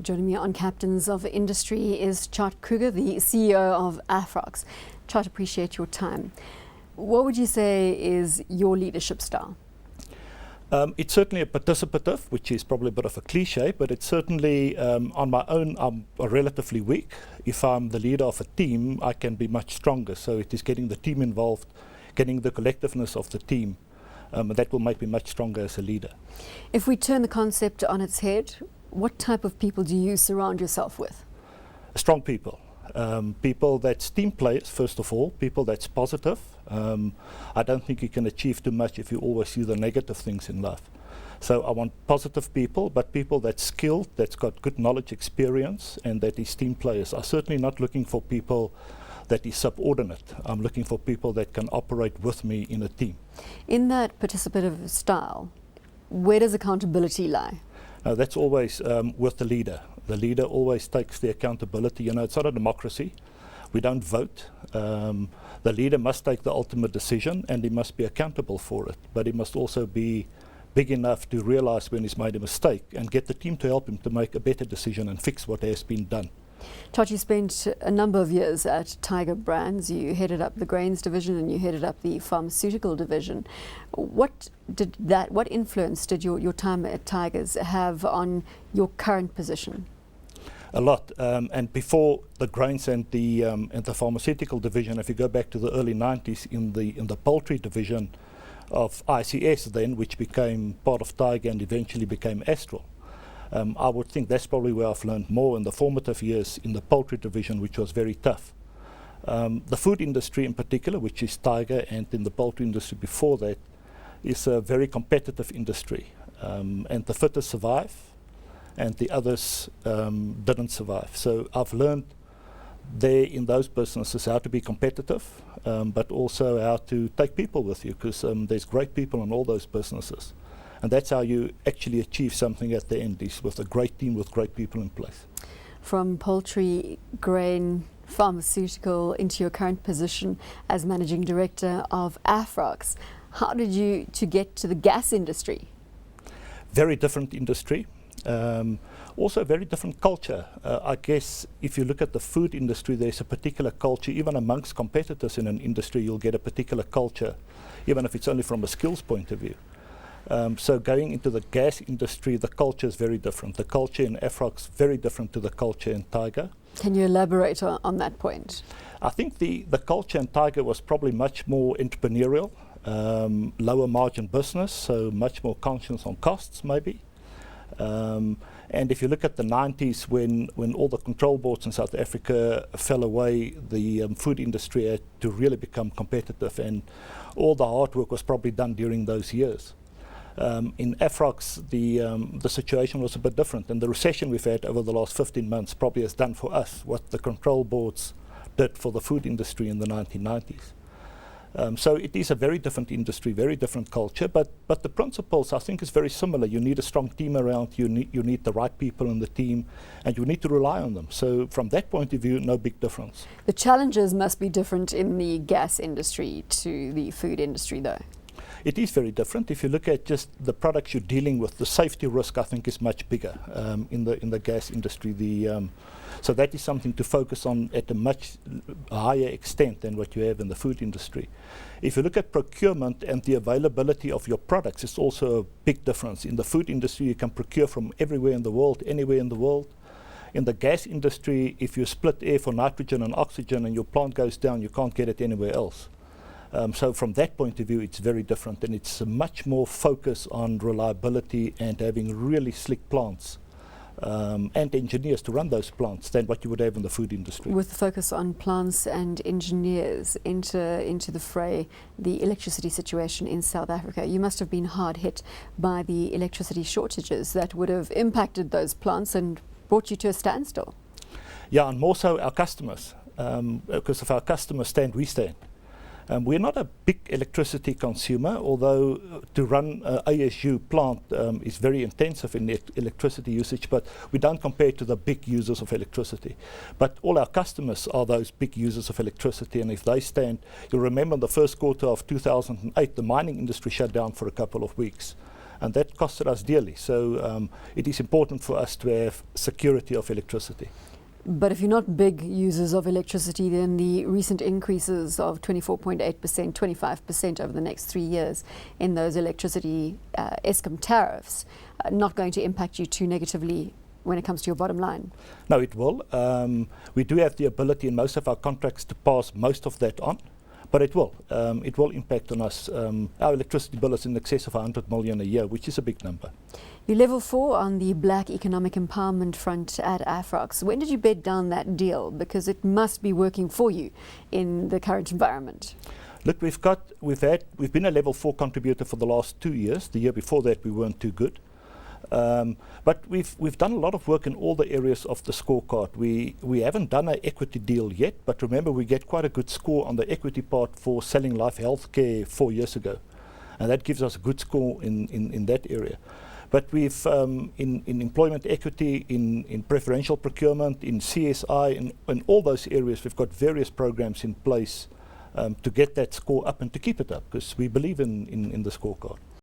Joining me on Captains of Industry is Tjaart Kruger, the CEO of Afrox. Tjaart, appreciate your time. What would you say is your leadership style? It's certainly a participative, which is probably a bit of a cliche, but it's certainly on my own, I'm relatively weak. If I'm the leader of a team, I can be much stronger. So it is getting the team involved, getting the collectiveness of the team, that will make me much stronger as a leader. If we turn the concept on its head, what type of people do you surround yourself with? Strong people. People that's team players, first of all, people that's positive. I don't think you can achieve too much if you always see the negative things in life. So I want positive people, but people that's skilled, that's got good knowledge, experience, and that is team players. I'm certainly not looking for people that is subordinate. I'm looking for people that can operate with me in a team. In that participative style, where does accountability lie? That's always with the leader. The leader always takes the accountability. You know, it's not a democracy. We don't vote. The leader must take the ultimate decision and he must be accountable for it. But he must also be big enough to realize when he's made a mistake and get the team to help him to make a better decision and fix what has been done. Tjaart, you spent a number of years at Tiger Brands. You headed up the grains division and you headed up the pharmaceutical division. What influence did your time at Tigers have on your current position? A lot, and before the grains and the pharmaceutical division, if you go back to the early 90s, in the poultry division of ICS then, which became part of Tiger and eventually became Astral. I would think that's probably where I've learned more in the formative years in the poultry division, which was very tough. The food industry in particular, which is Tiger, and in the poultry industry before that, is a very competitive industry. And the fittest survive, and the others didn't survive. So I've learned there in those businesses how to be competitive, but also how to take people with you, because there's great people in all those businesses. And that's how you actually achieve something at the end, is with a great team with great people in place. From poultry, grain, pharmaceutical into your current position as Managing Director of Afrox, how did you get to the gas industry? Very different industry. Also a very different culture. I guess if you look at the food industry, there's a particular culture. Even amongst competitors in an industry, you'll get a particular culture, even if it's only from a skills point of view. So going into the gas industry, the culture is very different. The culture in Afrox very different to the culture in Tiger. Can you elaborate on that point? I think the culture in Tiger was probably much more entrepreneurial, lower margin business, so much more conscious on costs maybe. And if you look at the 90s, when all the control boards in South Africa fell away, the food industry had to really become competitive, and all the hard work was probably done during those years. In Afrox, the situation was a bit different, and the recession we've had over the last 15 months probably has done for us what the control boards did for the food industry in the 1990s. So it is a very different industry, very different culture, but the principles I think is very similar. You need a strong team around, you need the right people in the team, and you need to rely on them. So from that point of view, no big difference. The challenges must be different in the gas industry to the food industry though. It is very different. If you look at just the products you're dealing with, the safety risk I think is much bigger in the gas industry. So that is something to focus on at a much higher extent than what you have in the food industry. If you look at procurement and the availability of your products, it's also a big difference. In the food industry, you can procure from everywhere in the world, anywhere in the world. In the gas industry, if you split air for nitrogen and oxygen and your plant goes down, you can't get it anywhere else. So from that point of view, it's very different, and it's much more focus on reliability and having really slick plants and engineers to run those plants than what you would have in the food industry. With the focus on plants and engineers into the fray, the electricity situation in South Africa, you must have been hard hit by the electricity shortages that would have impacted those plants and brought you to a standstill. Yeah, and more so our customers, because if our customers stand, we stand. We're not a big electricity consumer, although to run an ASU plant is very intensive in electricity usage, but we don't compare to the big users of electricity. But all our customers are those big users of electricity, and if they stand, you'll remember in the first quarter of 2008, the mining industry shut down for a couple of weeks. and that costed us dearly. So it is important for us to have security of electricity. But if you're not big users of electricity, then the recent increases of 24.8%, 25% over the next 3 years in those electricity Eskom tariffs, not going to impact you too negatively when it comes to your bottom line? No, it will. We do have the ability in most of our contracts to pass most of that on, but it will. It will impact on us. Our electricity bill is in excess of 100 million a year, which is a big number. You're level 4 on the Black Economic Empowerment front at Afrox. When did you bed down that deal? Because it must be working for you in the current environment. Look, we've been a level 4 contributor for the last 2 years. The year before that, we weren't too good. But we've done a lot of work in all the areas of the scorecard. We haven't done an equity deal yet, but remember, we get quite a good score on the equity part for selling life healthcare 4 years ago, and that gives us a good score in that area. But we've in employment equity, in preferential procurement, in CSI, in all those areas, we've got various programs in place to get that score up and to keep it up, because we believe in the scorecard.